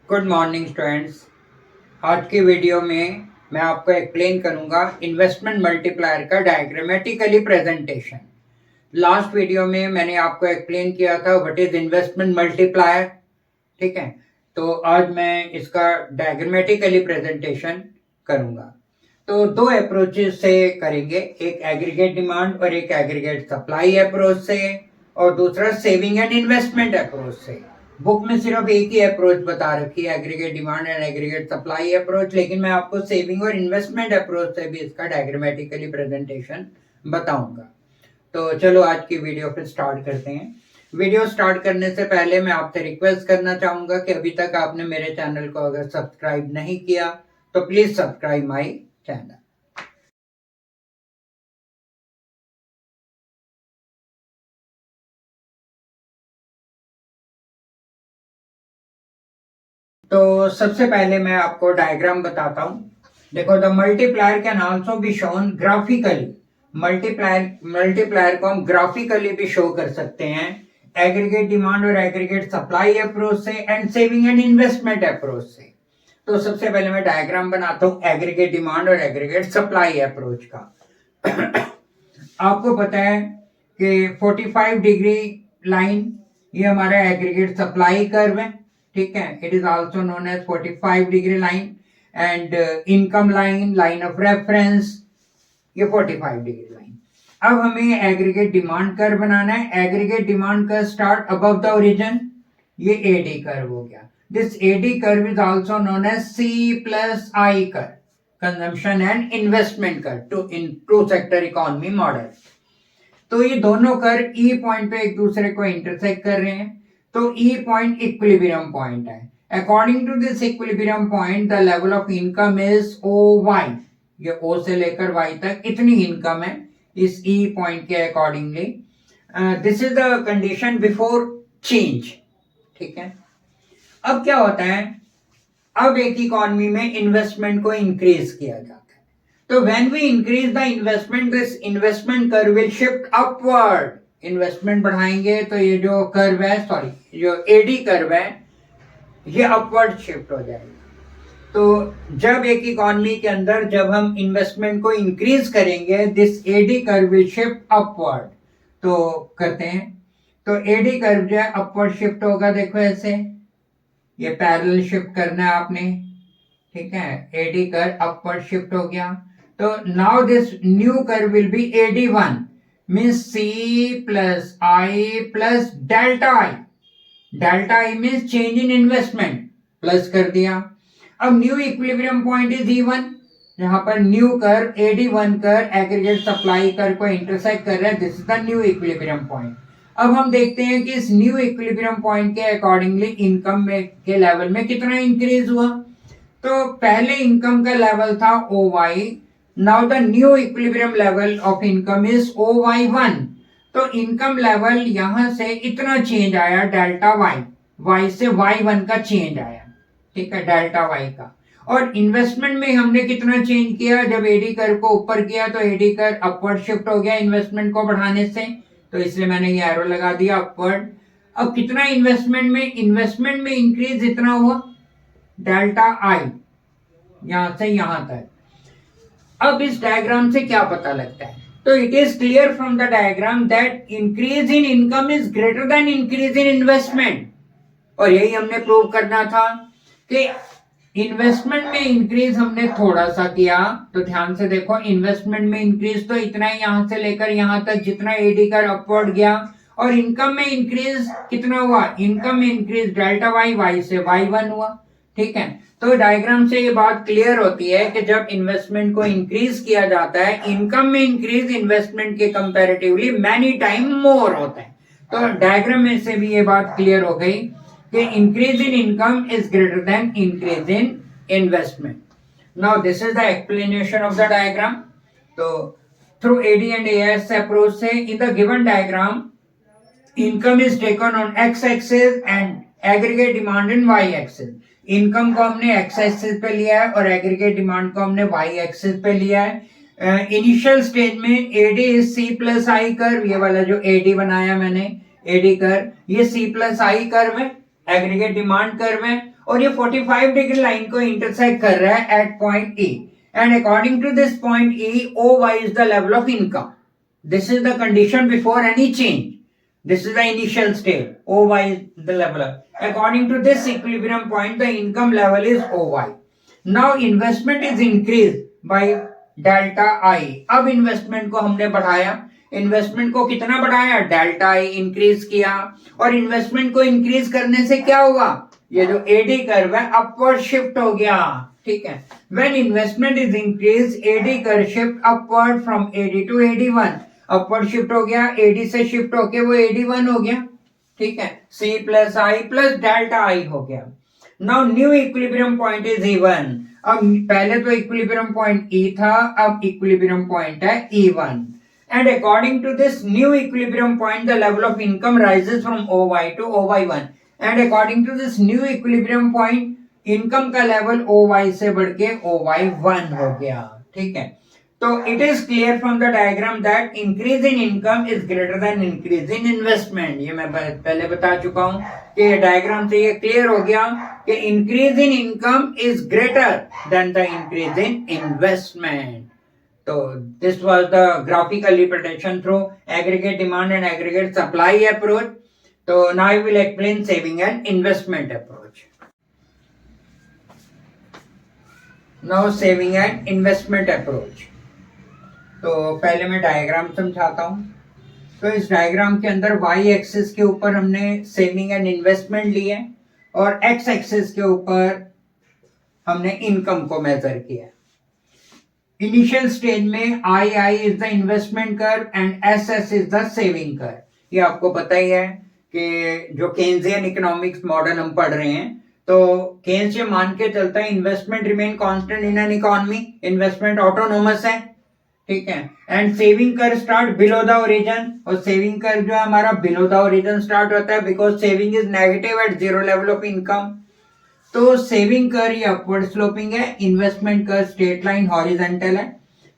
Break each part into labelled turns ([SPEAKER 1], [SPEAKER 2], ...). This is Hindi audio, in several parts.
[SPEAKER 1] Good morning students. आज की वीडियो में मैं आपको एक्सप्लेन करूंगा इन्वेस्टमेंट मल्टीप्लायर का डायग्रामेटिकली प्रेजेंटेशन। लास्ट वीडियो में मैंने आपको एक्सप्लेन किया था व्हाट इज इन्वेस्टमेंट मल्टीप्लायर। ठीक है, तो आज मैं इसका डायग्रामेटिकली प्रेजेंटेशन करूंगा। तो दो अप्रोचेस से करेंगे, एक एग्रीगेट डिमांड और एक एग्रीगेट सप्लाई अप्रोच से, और दूसरा सेविंग एंड इन्वेस्टमेंट अप्रोच से। बुक में सिर्फ एक ही अप्रोच बता रखी है, aggregate demand and aggregate supply approach, लेकिन मैं आपको सेविंग और इन्वेस्टमेंट अप्रोच से भी इसका डायग्रामेटिकली प्रेजेंटेशन बताऊंगा। तो चलो आज की वीडियो फिर स्टार्ट करते हैं। वीडियो स्टार्ट करने से पहले मैं आपसे रिक्वेस्ट करना चाहूंगा कि अभी तक आपने मेरे चैनल को अगर सब्सक्राइब नहीं किया तो प्लीज सब्सक्राइब माय चैनल। तो सबसे पहले मैं आपको डायग्राम बताता हूं। देखो, the multiplier can also be shown graphically. Multiplier को हम ग्राफिकली भी शो कर सकते हैं, एग्रीगेट डिमांड और एग्रीगेट सप्लाई अप्रोच से and saving and investment approach से। तो सबसे पहले मैं डायग्राम बनाता हूं एग्रीगेट डिमांड और एग्रीगेट सप्लाई अप्रोच का। आपको पता है कि 45 डिग्री लाइन ये हमारा एग्रीगेट सप्लाई कर्व है। ठीक है, it is also known as 45 degree line and income line, line of reference, ये 45 डिग्री लाइन। अब हमें एग्रीगेट डिमांड कर्व बनाना है। Aggregate demand curve start above the origin, ये एडी कर्व हो गया। This AD curve is also known as C plus I curve, consumption and investment curve two in two sector economy model. तो ये दोनों कर्व ई पॉइंट पे एक दूसरे को इंटरसेक्ट कर रहे हैं, तो ई पॉइंट इक्विलिब्रियम पॉइंट है। According to this equilibrium point the level of income is O Y. ये ओ से लेकर वाई तक इतनी इनकम है इस ई पॉइंट के accordingly. This is the condition before change. ठीक है, अब क्या होता है, अब एक इकोनॉमी में इन्वेस्टमेंट को इंक्रीज किया जाता है। तो when we increase the investment, this investment curve will shift upward. Investment बढ़ाएंगे तो ये जो कर्व है, सॉरी जो एडी कर्व है, ये अपवर्ड शिफ्ट हो जाएगा। तो जब एक इकोनॉमी के अंदर जब हम इन्वेस्टमेंट को इंक्रीज करेंगे, this AD curve will shift upward. तो करते हैं, तो एडी कर्व जो है अपवर्ड शिफ्ट होगा। देखो ऐसे, ये पैरेलल शिफ्ट करना है आपने। ठीक है, एडी कर्व अपवर्ड शिफ्ट हो गया। तो now this new curve will be AD1, means C plus I plus delta I। Delta I means change in investment, plus कर दिया। अब new equilibrium point is E1, जहां पर new curve AD1 curve aggregate supply curve को इंटरसेक्ट कर रहा है। This is the new equilibrium point. अब हम देखते हैं कि इस न्यू इक्विलिब्रियम पॉइंट के अकॉर्डिंगली इनकम में के लेवल में कितना इंक्रीज हुआ। तो पहले इनकम का लेवल था OY, now the new equilibrium level of income is OY1। तो इनकम लेवल यहां से इतना चेंज आया, डेल्टा Y से Y1 का चेंज आया। ठीक है, डेल्टा Y का। और इन्वेस्टमेंट में हमने कितना चेंज किया, जब एडी कर्व को ऊपर किया तो एडी कर्व अपवर्ड शिफ्ट हो गया इन्वेस्टमेंट को बढ़ाने से, तो इसलिए मैंने ये एरो लगा दिया अपवर्ड। अब कितना इन्वेस्टमेंट में इंक्रीज इतना हुआ, डेल्टा I, यहां से यहां तक। अब इस डायग्राम से क्या पता लगता है, तो it is clear from the diagram that increase in income is greater than increase in investment. और यही हमने प्रूव करना था कि इन्वेस्टमेंट में इंक्रीज हमने थोड़ा सा किया। तो ध्यान से देखो, इन्वेस्टमेंट में इंक्रीज तो इतना ही यहां से लेकर यहां तक जितना एडी कर अपवर्ड गया। और इनकम में इंक्रीज कितना हुआ, इनकम में इंक्रीज डेल्टा Y से Y1 हुआ। ठीक है, तो डायग्राम से ये बात क्लियर होती है कि जब इन्वेस्टमेंट को इंक्रीज किया जाता है, इनकम में इंक्रीज इन्वेस्टमेंट के कंपैरेटिवली मैनी टाइम मोर होता है। तो डायग्राम में से भी ये बात क्लियर हो गई कि increase in income is greater than increase in investment. Now this is the explanation of the diagram. तो through AD and AS approach से in the given diagram income is taken on X axis and aggregate demand in Y axis. Income को हमने X एक्सिस पे लिया है और एग्रीगेट डिमांड को हमने Y एक्सिस पे लिया है। इनिशियल स्टेज में AD is C plus I curve, ये वाला जो AD बनाया मैंने AD कर्व, ये C प्लस I कर्व है, एग्रीगेट डिमांड कर्व है। और ये 45 डिग्री लाइन को इंटरसेक्ट कर रहा है at point E, and according to this point E, O Y is the level of income. This is the condition before any change. This is the initial state. OY is the level. According to this equilibrium point, the income level is OY. Now investment is increased by delta I. अब investment को हमने बढ़ाया. इन्वेस्टमेंट को कितना बढ़ाया? डेल्टा आई इंक्रीज किया. और इन्वेस्टमेंट को इंक्रीज करने से क्या हुआ? ये जो एडी कर्व है अपवर्ड शिफ्ट हो गया. ठीक है. When investment is increase, AD curve shift upward from AD to AD one. Upward shift हो गया, एडी से शिफ्ट होके वो एडी1 हो गया. ठीक है. C plus I plus delta I हो गया. Now new equilibrium point is E1. अब पहले तो इक्विलिब्रियम पॉइंट E था, अब इक्विलिब्रियम पॉइंट है E1. And according to this new equilibrium point, the level of income rises from OY to OY1. And according to this new equilibrium point, income का level OY से बढ़ के OY1 हो गया. ठीक है. तो it is clear from the diagram that increase in income is greater than increase in investment. ये मैं पहले बता चुका हूँ कि डायग्राम से ये क्लियर हो गया कि increase in income is greater than the increase in investment. So this was the graphical representation through aggregate demand and aggregate supply approach. So now I will explain saving and investment approach. Now saving and investment approach. तो पहले मैं डायग्राम समझाता हूँ. तो इस डायग्राम के अंदर y एक्सिस के ऊपर हमने सेविंग एंड इन्वेस्टमेंट लिए और x एक्सिस के ऊपर हमने इनकम को मेजर किया. इनिशियल स्टेज में I is the investment curve and S is the saving curve. ये आपको पता ही है कि जो केन्जियन इकोनॉमिक्स मॉडल हम पढ़ रहे हैं, तो केन्स ये मान के चलता है investment remain constant in an economy. Investment autonomous है. ठीक है. And saving curve start below the origin, और सेविंग कर्व जो है हमारा बिलो द ओरिजिन स्टार्ट होता है because saving is negative at zero level of income. तो सेविंग कर्व ये अपवर्ड स्लोपिंग है, investment curve straight line horizontal है.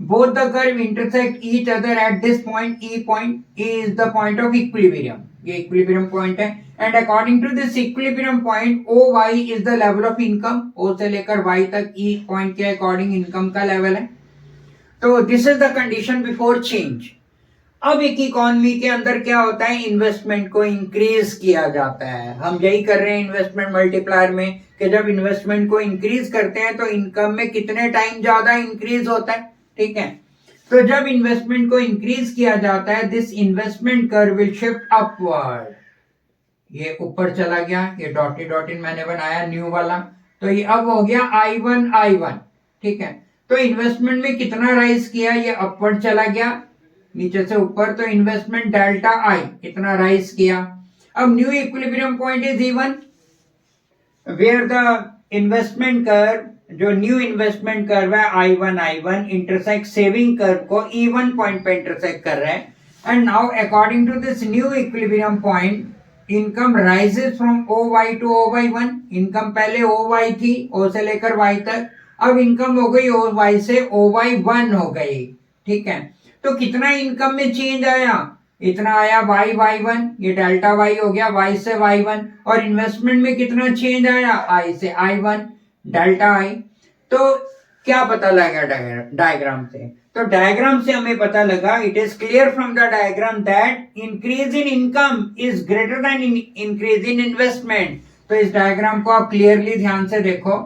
[SPEAKER 1] Both the curve intersect each other at this point E point. E is the point of equilibrium. ये इक्विलिब्रियम पॉइंट है. And according to this equilibrium point O Y is the level of income. O से लेकर वाई तक ई पॉइंट के अकॉर्डिंग इनकम का लेवल है. तो this is the condition before change. अब एक इकोनॉमी के अंदर क्या होता है? इन्वेस्टमेंट को इंक्रीज किया जाता है. हम यही कर रहे हैं इन्वेस्टमेंट मल्टीप्लायर में कि जब इन्वेस्टमेंट को इंक्रीज करते हैं तो इनकम में कितने टाइम ज्यादा इंक्रीज होता है. ठीक है. तो जब इन्वेस्टमेंट को इंक्रीज किया जाता है, this investment curve will shift upward. ये ऊपर चला गया, ये डॉटेड मैंने बनाया न्यू वाला. तो ये अब हो गया I1. ठीक है. तो इन्वेस्टमेंट में कितना राइज किया? ये अपवर्ड चला गया नीचे से ऊपर. तो इन्वेस्टमेंट डेल्टा आई इतना राइज किया. अब new equilibrium point is E1 where the investment curve, जो न्यू इन्वेस्टमेंट कर्व है I1 इंटरसेक्ट सेविंग कर्व को E1 पॉइंट पे इंटरसेक्ट कर रहा है. And now according to this new equilibrium point income rises from OY to OY1. Income पहले OY थी, O से लेकर Y तक. अब इनकम हो गई OY से OY1 हो गई. ठीक है. तो कितना इनकम में चेंज आया? इतना आया Y1. ये डेल्टा Y हो गया, Y से Y1. और इन्वेस्टमेंट में कितना चेंज आया? I से I1, डेल्टा I. तो क्या पता लगा डायग्राम से? तो डायग्राम से हमें पता लगा, it is clear from the diagram that increase in income is greater than increase in investment. तो इस डायग्राम को आप क्लियरली ध्यान से देखो.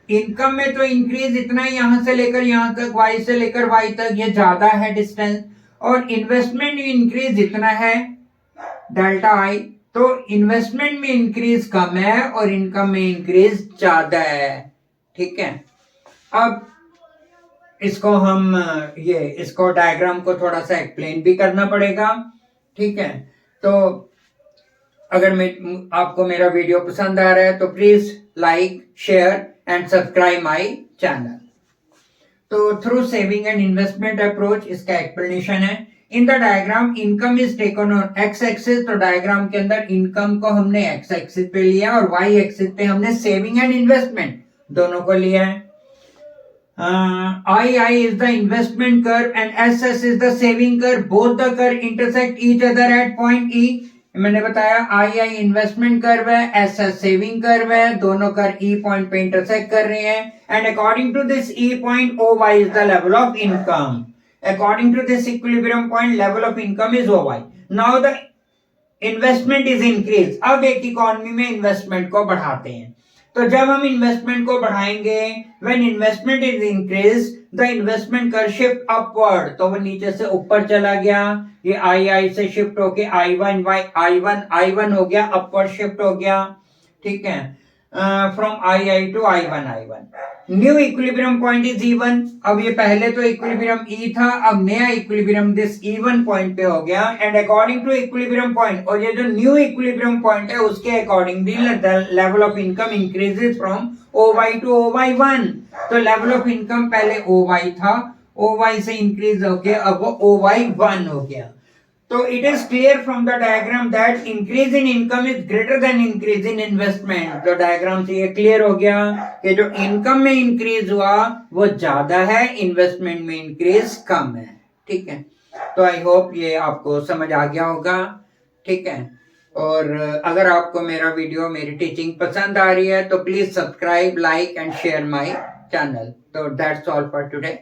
[SPEAKER 1] इनकम में तो इंक्रीज इतना ही, यहां से लेकर यहां तक, Y से लेकर Y तक ये ज्यादा है डिस्टेंस. और इन्वेस्टमेंट में इंक्रीज इतना है डेल्टा I. तो इन्वेस्टमेंट में इंक्रीज कम है और इनकम में इंक्रीज ज्यादा है. ठीक है. अब इसको हम इसको डायग्राम को थोड़ा सा एक्सप्लेन भी करना पड़ेगा. ठीक है. तो अगर आपको मेरा वीडियो पसंद आ रहा है तो please like, share and subscribe my channel. तो through saving and investment approach इसका explanation है. In the diagram income is taken on x axis. तो डायग्राम के अंदर इनकम को हमने x axis पे लिया और y axis पे हमने saving and investment दोनों को लिया है. I is the investment curve and SS is the saving curve. Both the curve intersect each other at point E. मैंने बताया आई इन्वेस्टमेंट कर्व है, एस सेविंग कर्व है, दोनों कर ई पॉइंट पे इंटरसेक्ट कर रहे हैं and according to this E point O Y is the level of income. According to this equilibrium point level of income is O Y. Now the investment is increase. अब एक इकोनॉमी में इन्वेस्टमेंट को बढ़ाते हैं. तो जब हम इन्वेस्टमेंट को बढ़ाएंगे, when investment is increase the investment कर शिफ्ट अपवर्ड, तो वो नीचे से ऊपर चला गया. ये आई से शिफ्ट होके आई वन हो गया, अपवर्ड शिफ्ट हो गया. ठीक है, from I to I one. New equilibrium point is E1. अब ये पहले तो इक्विलिब्रियम E था, अब नया इक्विलिब्रियम दिस E1 पॉइंट पे हो गया and according to equilibrium point, और ये जो न्यू इक्विलिब्रियम पॉइंट है उसके accordingly the level of income increases from OY to OY1. तो लेवल ऑफ इनकम पहले OY था, OY से इंक्रीज होके अब वो OY1 हो गया. तो it is clear from the diagram that increase in income is greater than increase in investment. तो डायग्राम से ये क्लियर हो गया कि जो इनकम में इंक्रीज हुआ वो ज्यादा है, इन्वेस्टमेंट में इंक्रीज कम है. ठीक है, तो आई होप ये आपको समझ आ गया होगा. ठीक है, और अगर आपको मेरा वीडियो, मेरी टीचिंग पसंद आ रही है तो please subscribe, like and share my channel. तो दैट्स ऑल फॉर टुडे.